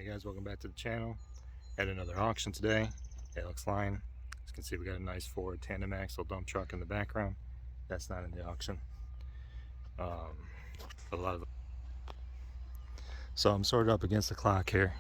Hey guys, welcome back to the channel. Had another auction today. Alex Line. As you can see, we got a nice Ford tandem axle dump truck in the background. That's not in the auction. So I'm sort of up against the clock here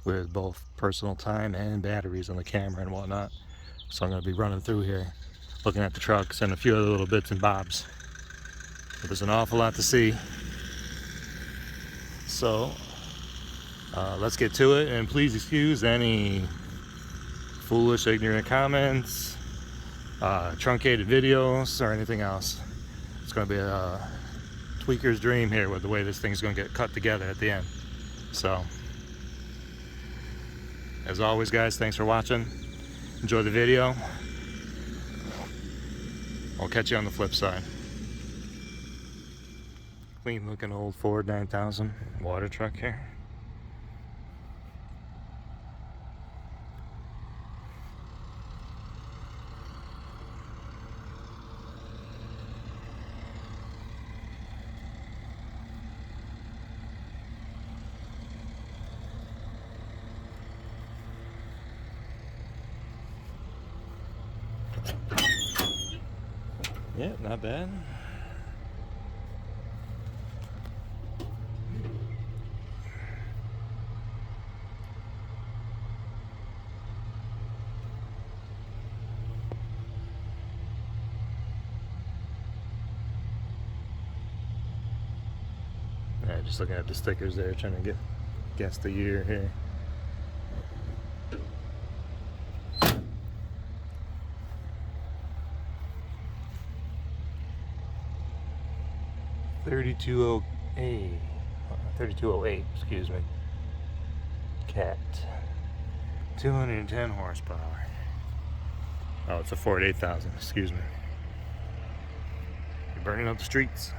with both personal time and batteries on the camera and whatnot. So I'm going to be running through here, looking at the trucks and a few other little bits and bobs. But there's an awful lot to see. So let's get to it, and please excuse any foolish, ignorant comments, truncated videos, or anything else. It's going to be a tweaker's dream here with the way this thing's going to get cut together at the end. So, as always guys, thanks for watching. Enjoy the video. I'll catch you on the flip side. Clean looking old Ford 9000 water truck here. Yeah, not bad. Yeah, just looking at the stickers there, trying to guess the year here. $3208, excuse me. Cat. 210 horsepower. Oh, it's a Ford 8000, excuse me. You're burning up the streets.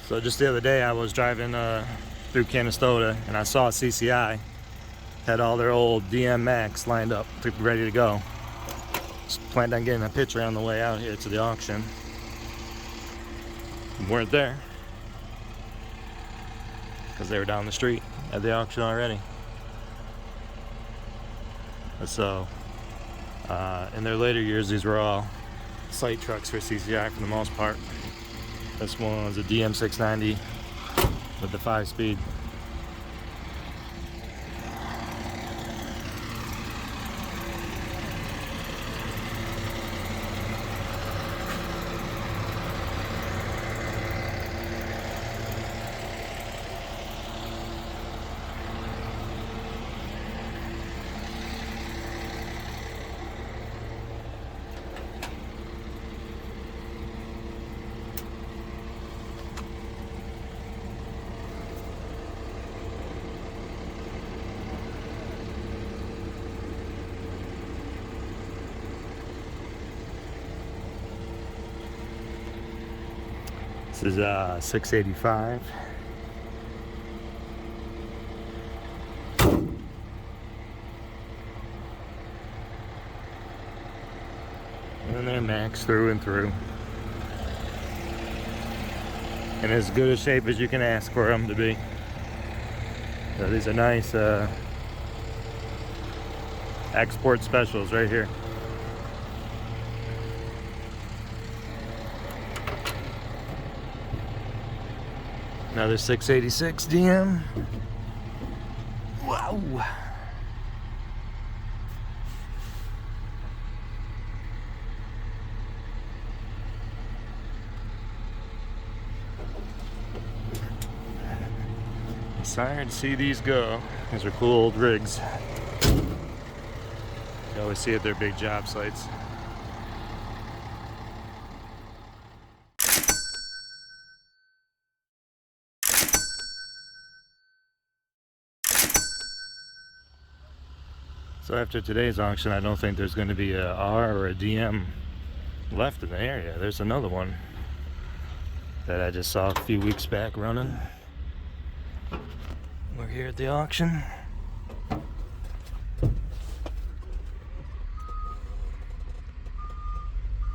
So just the other day I was driving through Canastota and I saw CCI had all their old DM Macks lined up, ready to go. Just planned on getting a picture on the way out here to the auction. Weren't there because they were down the street at the auction already. So in their later years, these were all site trucks for CCI for the most part. This one was a DM 690 with the 5-speed. This is 685. And they're Macks through and through. In as good a shape as you can ask for them to be. So these are nice export specials right here. Another 686 DM. Wow. Sorry to see these go. These are cool old rigs. You always see at their big job sites. So after today's auction, I don't think there's going to be a R or a DM left in the area. There's another one that I just saw a few weeks back running. We're here at the auction.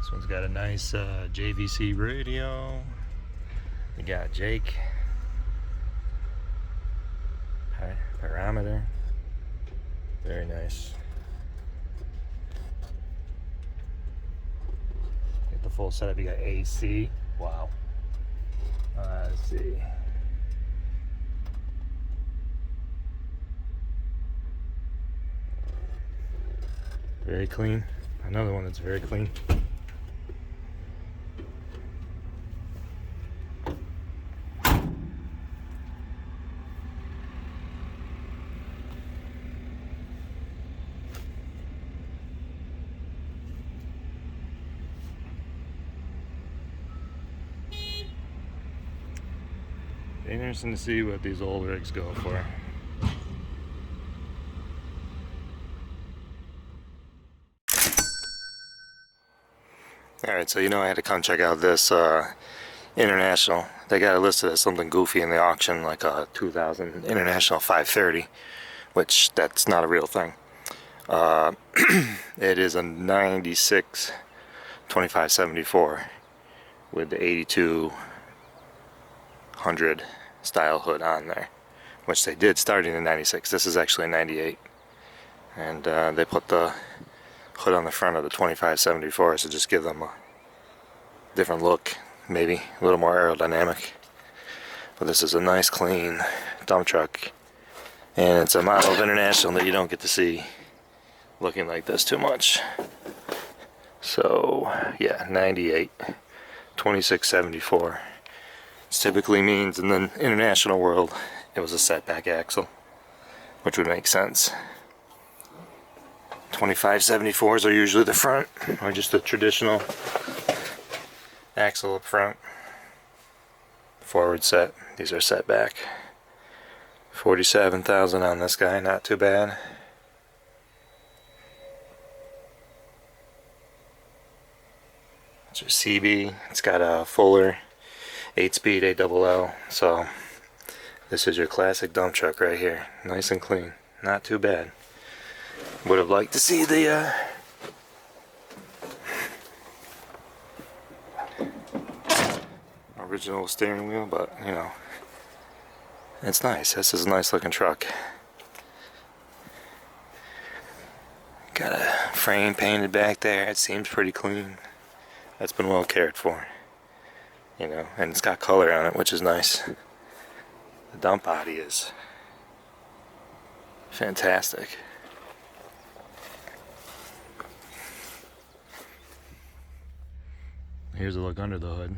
This one's got a nice JVC radio. You got Jake. Parameter. Very nice. Get the full setup. You got AC. Wow. Let's see. Very clean. Another one that's very clean. Interesting to see what these old rigs go for. Alright, so I had to come check out this International. They got it listed as something goofy in the auction, like a 2000 International 530, which that's not a real thing. It is a 96 2574 with the 8200 style hood on there, which they did starting in 96. This is actually 98, and they put the hood on the front of the 2574 to just give them a different look, maybe a little more aerodynamic. But this is a nice clean dump truck, and it's a model of International that you don't get to see looking like this too much. So yeah, 98 2674. It typically means in the International world it was a setback axle, which would make sense. 2574s are usually the front, or just the traditional axle up front. Forward set, these are setback. 47,000 on this guy, not too bad. It's a CB, it's got a Fuller 8-speed ALL, so this is your classic dump truck right here. Nice and clean, not too bad. Would have liked to see the original steering wheel, but it's nice. This is a nice looking truck. Got a frame painted back there. It seems pretty clean. That's been well cared for, and it's got color on it, which is nice. The dump body is fantastic. Here's a look under the hood.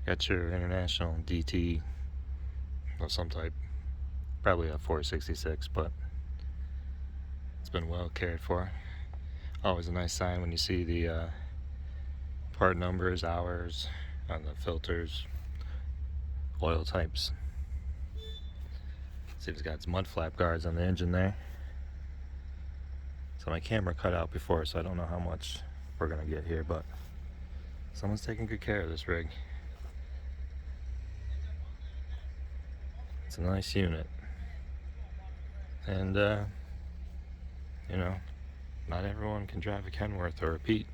Got your International DT of some type, probably a 466, but it's been well cared for. Always a nice sign when you see the part numbers, hours on the filters, oil types. See, it's got its mud flap guards on the engine there. So my camera cut out before, so I don't know how much we're gonna get here, but someone's taking good care of this rig. It's a nice unit, and not everyone can drive a Kenworth or a Pete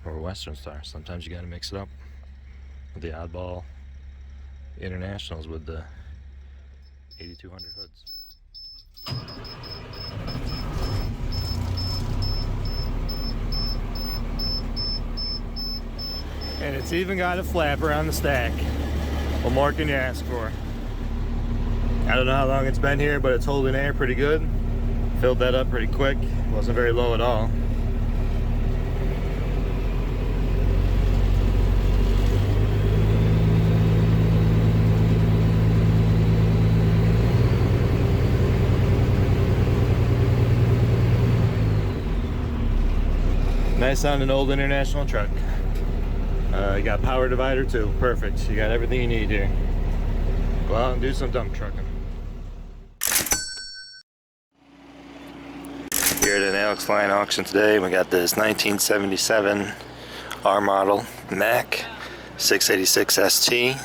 or a Western Star. Sometimes you got to mix it up with the oddball Internationals with the 8200 hoods. And it's even got a flapper on the stack. What more can you ask for? I don't know how long it's been here, but it's holding air pretty good. Filled that up pretty quick. Wasn't very low at all. Nice sounding old International truck. You got power divider too. Perfect. You got everything you need here. Go out and do some dump trucking. Here at an Alex Line auction today, we got this 1977 R model Mack 686 ST.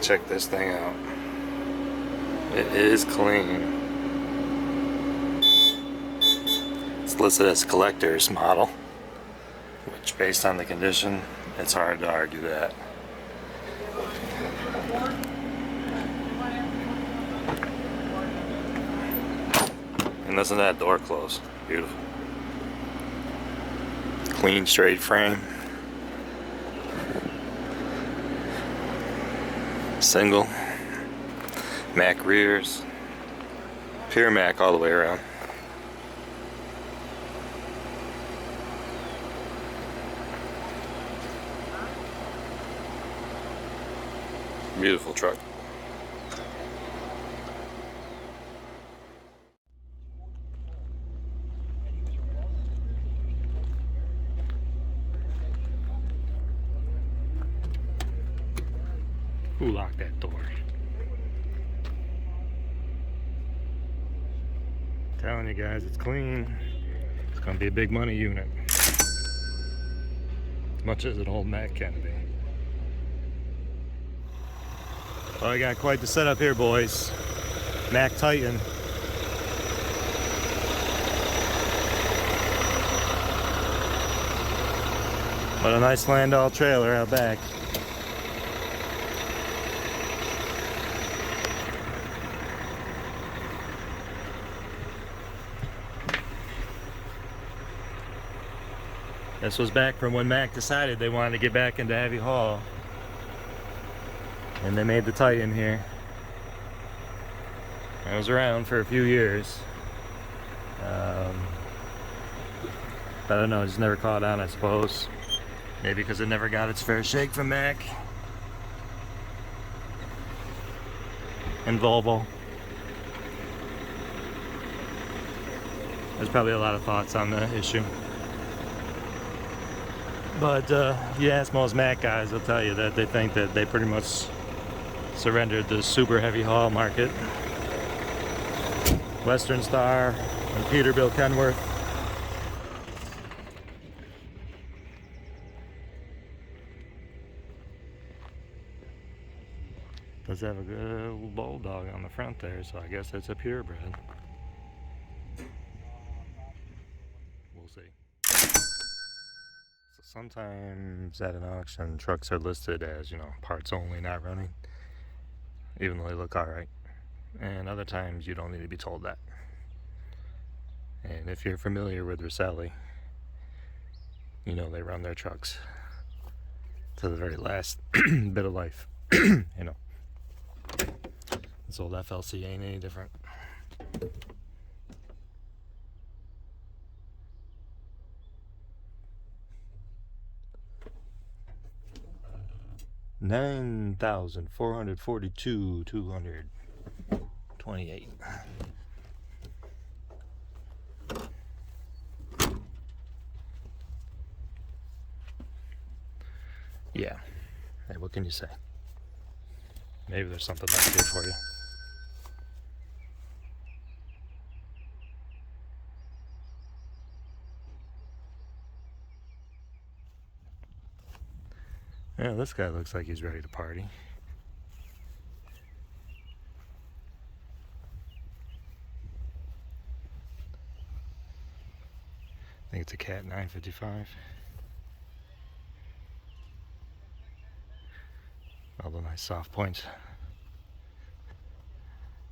Check this thing out. It is clean. It's listed as a collector's model, which based on the condition, it's hard to argue that. And doesn't that door close? Beautiful. Clean, straight frame. Single. Mack rears. Pure Mack all the way around. Beautiful truck. Who locked that door? Telling you guys, it's clean. It's gonna be a big money unit. As much as an old Mack can be. Well, I got quite the setup here, boys. Mack Titan. But a nice Landau trailer out back. This was back from when Mack decided they wanted to get back into heavy haul. And they made the Titan here. It was around for a few years. But I don't know, it just never caught on, I suppose. Maybe because it never got its fair shake from Mack and Volvo. There's probably a lot of thoughts on the issue. But you ask most Mack guys, they'll tell you that they think that they pretty much surrendered the super heavy haul market. Western Star and Peterbilt Kenworth. Does have a good bulldog on the front there, so I guess it's a purebred. We'll see. So sometimes at an auction, trucks are listed as, you know, parts only, not running, even though they look alright. And other times you don't need to be told that. And if you're familiar with Rosselli, you know they run their trucks to the very last bit of life. You know. This old FLC ain't any different. $9,442,228. Yeah. Hey, what can you say? Maybe there's something left here for you. Yeah, this guy looks like he's ready to party. I think it's a Cat 955. All the nice soft points.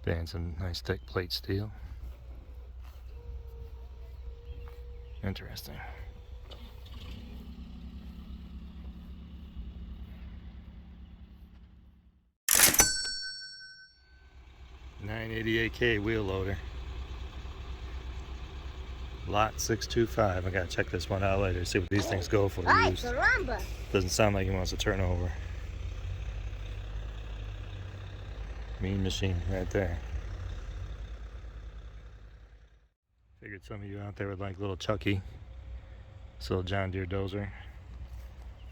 Bands some nice thick plate steel. Interesting. $988K wheel loader. Lot 625. I gotta check this one out later, see what these things go for used. Doesn't sound like he wants to turn over. Mean machine right there. Figured some of you out there would like little Chucky. This little John Deere Dozer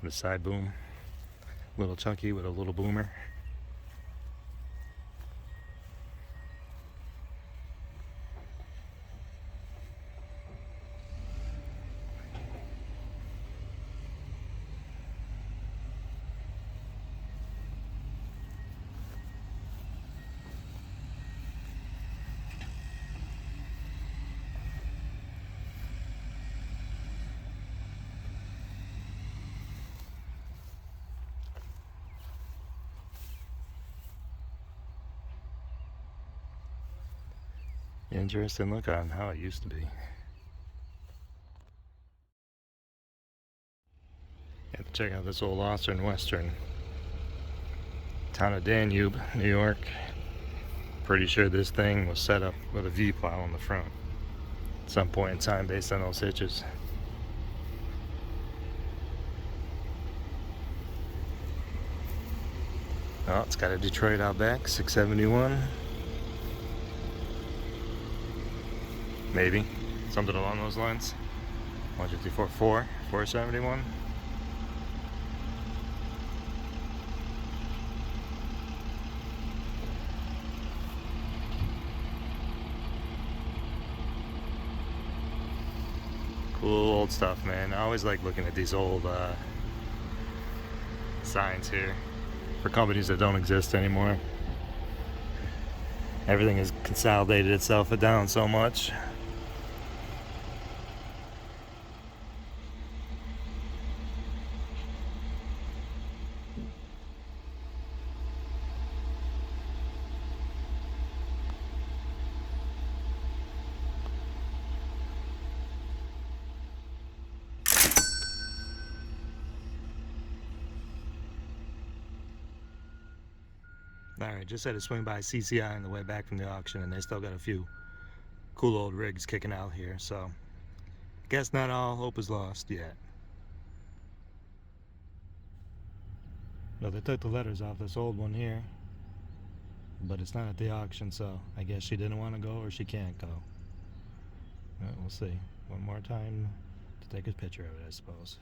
with a side boom. Little Chucky with a little boomer. Interesting look on how it used to be. Have to check out this old Austrian Western. Town of Danube, New York. Pretty sure this thing was set up with a V-plow on the front at some point in time based on those hitches. Oh, it's got a Detroit out back, 671. Maybe. Something along those lines. 154.4, 471. Cool old stuff, man. I always like looking at these old signs here for companies that don't exist anymore. Everything has consolidated itself down so much. Alright, just had to swing by CCI on the way back from the auction, and they still got a few cool old rigs kicking out here, so I guess not all hope is lost yet. No, they took the letters off this old one here, but it's not at the auction, so I guess she didn't want to go or she can't go. We'll see. One more time to take a picture of it, I suppose.